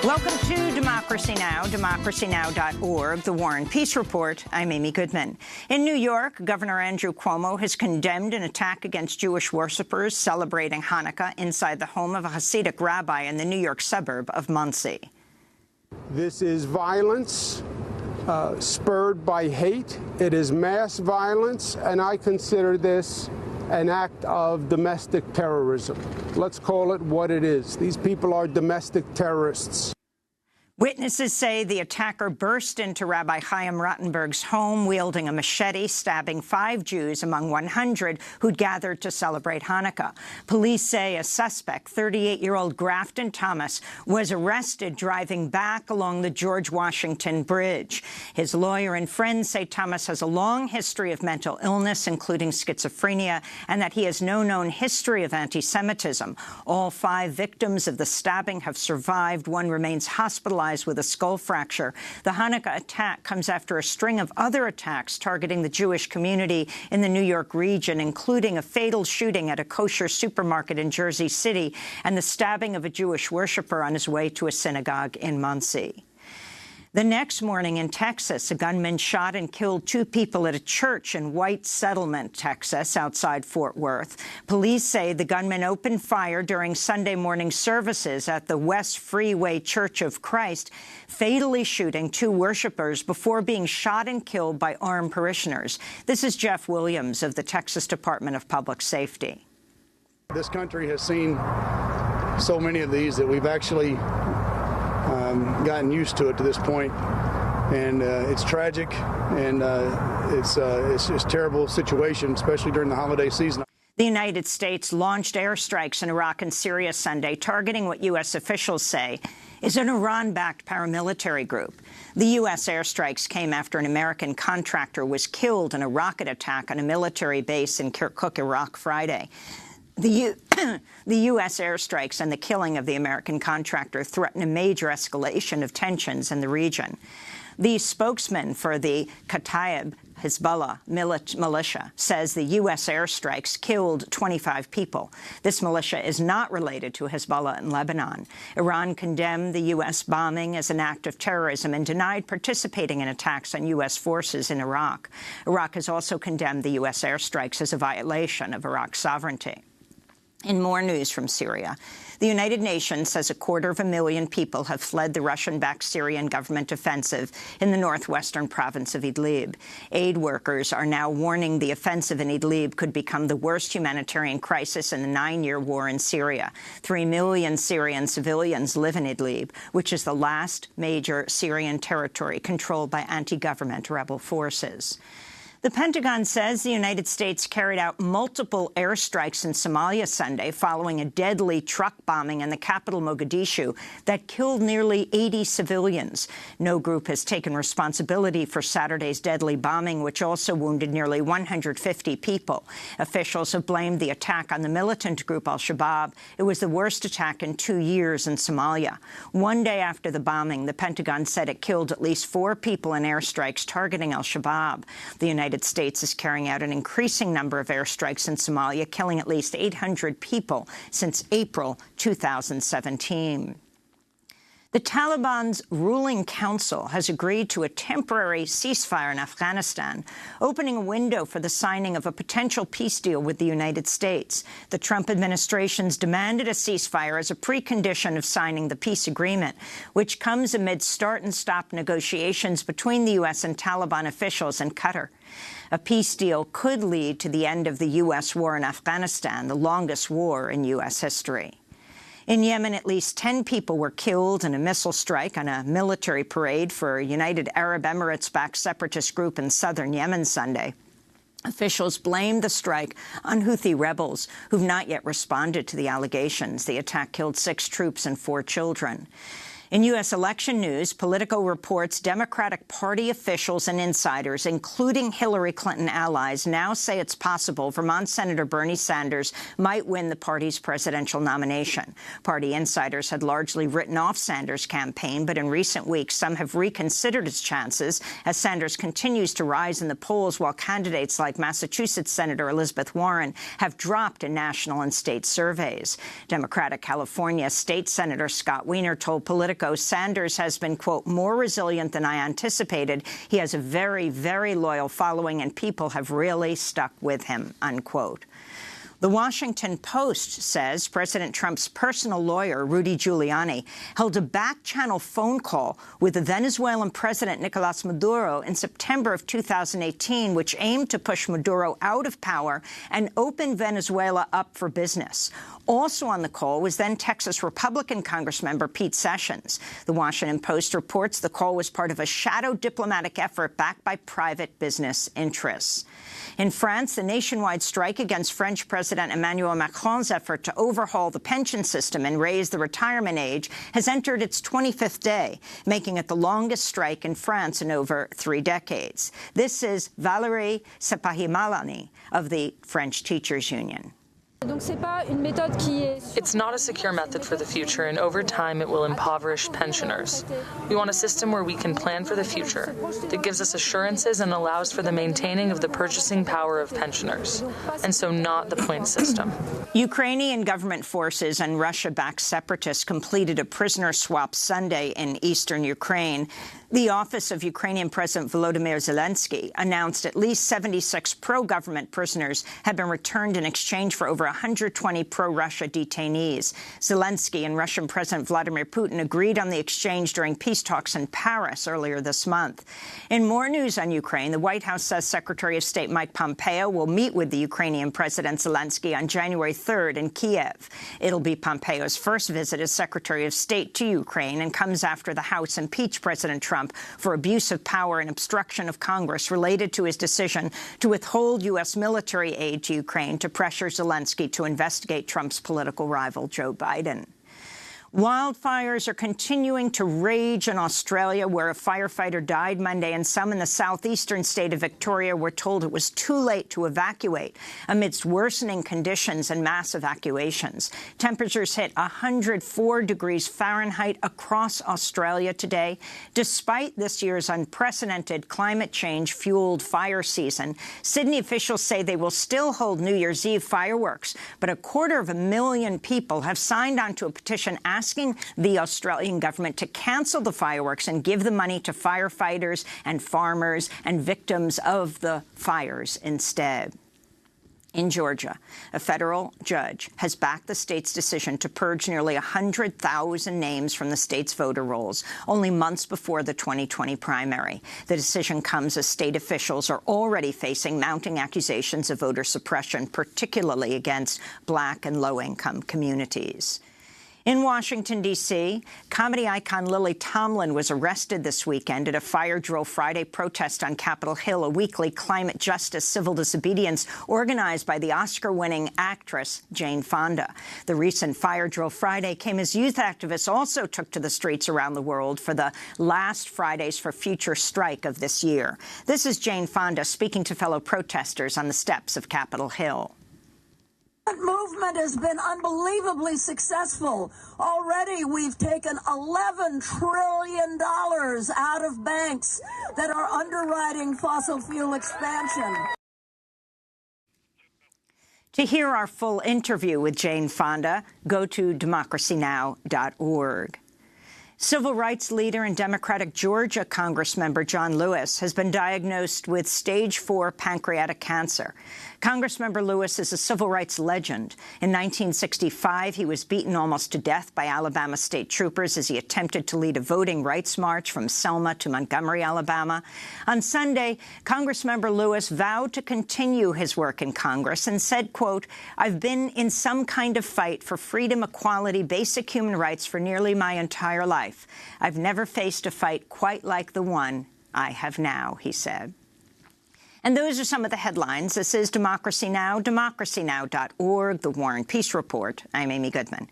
Welcome to Democracy Now!, democracynow.org, The War and Peace Report. I'm Amy Goodman. In New York, Governor Andrew Cuomo has condemned an attack against Jewish worshippers celebrating Hanukkah inside the home of a Hasidic rabbi in the New York suburb of Monsey. This is violence spurred by hate. It is mass violence, and I consider this an act of domestic terrorism. Let's call it what it is. These people are domestic terrorists. Witnesses say the attacker burst into Rabbi Chaim Rottenberg's home wielding a machete, stabbing 5 Jews among 100 who'd gathered to celebrate Hanukkah. Police say a suspect, 38-year-old Grafton Thomas, was arrested driving back along the George Washington Bridge. His lawyer and friends say Thomas has a long history of mental illness, including schizophrenia, and that he has no known history of anti-Semitism. All 5 victims of the stabbing have survived. One remains hospitalized with a skull fracture. The Hanukkah attack comes after a string of other attacks targeting the Jewish community in the New York region, including a fatal shooting at a kosher supermarket in Jersey City and the stabbing of a Jewish worshiper on his way to a synagogue in Monsey. The next morning in Texas, a gunman shot and killed 2 people at a church in White Settlement, Texas, outside Fort Worth. Police say the gunman opened fire during Sunday morning services at the West Freeway Church of Christ, fatally shooting 2 worshipers before being shot and killed by armed parishioners. This is Jeff Williams of the Texas Department of Public Safety. This country has seen so many of these that we've actually gotten used to it to this point, and it's tragic, and it's a terrible situation, especially during the holiday season. The United States launched airstrikes in Iraq and Syria Sunday, targeting what U.S. officials say is an Iran-backed paramilitary group. The U.S. airstrikes came after an American contractor was killed in a rocket attack on a military base in Kirkuk, Iraq, Friday. The U.S. airstrikes and the killing of the American contractor threaten a major escalation of tensions in the region. The spokesman for the Kataib Hezbollah militia says the U.S. airstrikes killed 25 people. This militia is not related to Hezbollah in Lebanon. Iran condemned the U.S. bombing as an act of terrorism and denied participating in attacks on U.S. forces in Iraq. Iraq has also condemned the U.S. airstrikes as a violation of Iraq's sovereignty. In more news from Syria, the United Nations says 250,000 people have fled the Russian-backed Syrian government offensive in the northwestern province of Idlib. Aid workers are now warning the offensive in Idlib could become the worst humanitarian crisis in the 9-year war in Syria. 3 million Syrian civilians live in Idlib, which is the last major Syrian territory controlled by anti-government rebel forces. The Pentagon says the United States carried out multiple airstrikes in Somalia Sunday following a deadly truck bombing in the capital, Mogadishu, that killed nearly 80 civilians. No group has taken responsibility for Saturday's deadly bombing, which also wounded nearly 150 people. Officials have blamed the attack on the militant group al-Shabaab. It was the worst attack in 2 years in Somalia. One day after the bombing, the Pentagon said it killed at least 4 people in airstrikes targeting al-Shabaab. The United States is carrying out an increasing number of airstrikes in Somalia, killing at least 800 people since April 2017. The Taliban's ruling council has agreed to a temporary ceasefire in Afghanistan, opening a window for the signing of a potential peace deal with the United States. The Trump administration's demanded a ceasefire as a precondition of signing the peace agreement, which comes amid start-and-stop negotiations between the U.S. and Taliban officials in Qatar. A peace deal could lead to the end of the U.S. war in Afghanistan, the longest war in U.S. history. In Yemen, at least 10 people were killed in a missile strike on a military parade for a United Arab Emirates-backed separatist group in southern Yemen Sunday. Officials blamed the strike on Houthi rebels, who've not yet responded to the allegations. The attack killed 6 troops and 4 children. In U.S. election news, Politico reports Democratic Party officials and insiders, including Hillary Clinton allies, now say it's possible Vermont Senator Bernie Sanders might win the party's presidential nomination. Party insiders had largely written off Sanders' campaign, but in recent weeks, some have reconsidered its chances as Sanders continues to rise in the polls, while candidates like Massachusetts Senator Elizabeth Warren have dropped in national and state surveys. Democratic California State Senator Scott Wiener told Politico Politico, Sanders has been, quote, more resilient than I anticipated. He has a very, very loyal following, and people have really stuck with him, unquote. The Washington Post says President Trump's personal lawyer, Rudy Giuliani, held a back-channel phone call with the Venezuelan President Nicolas Maduro in September of 2018, which aimed to push Maduro out of power and open Venezuela up for business. Also on the call was then Texas Republican Congressmember Pete Sessions. The Washington Post reports the call was part of a shadow diplomatic effort backed by private business interests. In France, the nationwide strike against French President Emmanuel Macron's effort to overhaul the pension system and raise the retirement age has entered its 25th day, making it the longest strike in France in over 3 decades. This is Valérie Sepahi-Malani of the French Teachers Union. It's not a secure method for the future, and over time it will impoverish pensioners. We want a system where we can plan for the future, that gives us assurances and allows for the maintaining of the purchasing power of pensioners, and so not the point system. Ukrainian government forces and Russia-backed separatists completed a prisoner swap Sunday in eastern Ukraine. The office of Ukrainian President Volodymyr Zelensky announced at least 76 pro-government prisoners had been returned in exchange for over 120 pro-Russia detainees. Zelensky and Russian President Vladimir Putin agreed on the exchange during peace talks in Paris earlier this month. In more news on Ukraine, the White House says Secretary of State Mike Pompeo will meet with the Ukrainian President Zelensky on January 3rd in Kiev. It'll be Pompeo's first visit as Secretary of State to Ukraine and comes after the House impeached President Trump for abuse of power and obstruction of Congress related to his decision to withhold U.S. military aid to Ukraine to pressure Zelensky to investigate Trump's political rival, Joe Biden. Wildfires are continuing to rage in Australia, where a firefighter died Monday, and some in the southeastern state of Victoria were told it was too late to evacuate amidst worsening conditions and mass evacuations. Temperatures hit 104 degrees Fahrenheit across Australia today. Despite this year's unprecedented climate change-fueled fire season, Sydney officials say they will still hold New Year's Eve fireworks, but 250,000 people have signed on to a petition asking the Australian government to cancel the fireworks and give the money to firefighters and farmers and victims of the fires instead. In Georgia, a federal judge has backed the state's decision to purge nearly 100,000 names from the state's voter rolls, only months before the 2020 primary. The decision comes as state officials are already facing mounting accusations of voter suppression, particularly against Black and low-income communities. In Washington, D.C., comedy icon Lily Tomlin was arrested this weekend at a Fire Drill Friday protest on Capitol Hill, a weekly climate justice civil disobedience organized by the Oscar-winning actress Jane Fonda. The recent Fire Drill Friday came as youth activists also took to the streets around the world for the last Fridays for Future strike of this year. This is Jane Fonda speaking to fellow protesters on the steps of Capitol Hill. The movement has been unbelievably successful. Already we've taken $11 trillion out of banks that are underwriting fossil fuel expansion. To hear our full interview with Jane Fonda, go to democracynow.org. Civil rights leader and Democratic Georgia Congressmember John Lewis has been diagnosed with stage 4 pancreatic cancer. Congressmember Lewis is a civil rights legend. In 1965, he was beaten almost to death by Alabama state troopers as he attempted to lead a voting rights march from Selma to Montgomery, Alabama. On Sunday, Congressmember Lewis vowed to continue his work in Congress and said, quote, "I've been in some kind of fight for freedom, equality, basic human rights for nearly my entire life. I've never faced a fight quite like the one I have now," he said. And those are some of the headlines. This is Democracy Now!, democracynow.org, The War and Peace Report. I'm Amy Goodman.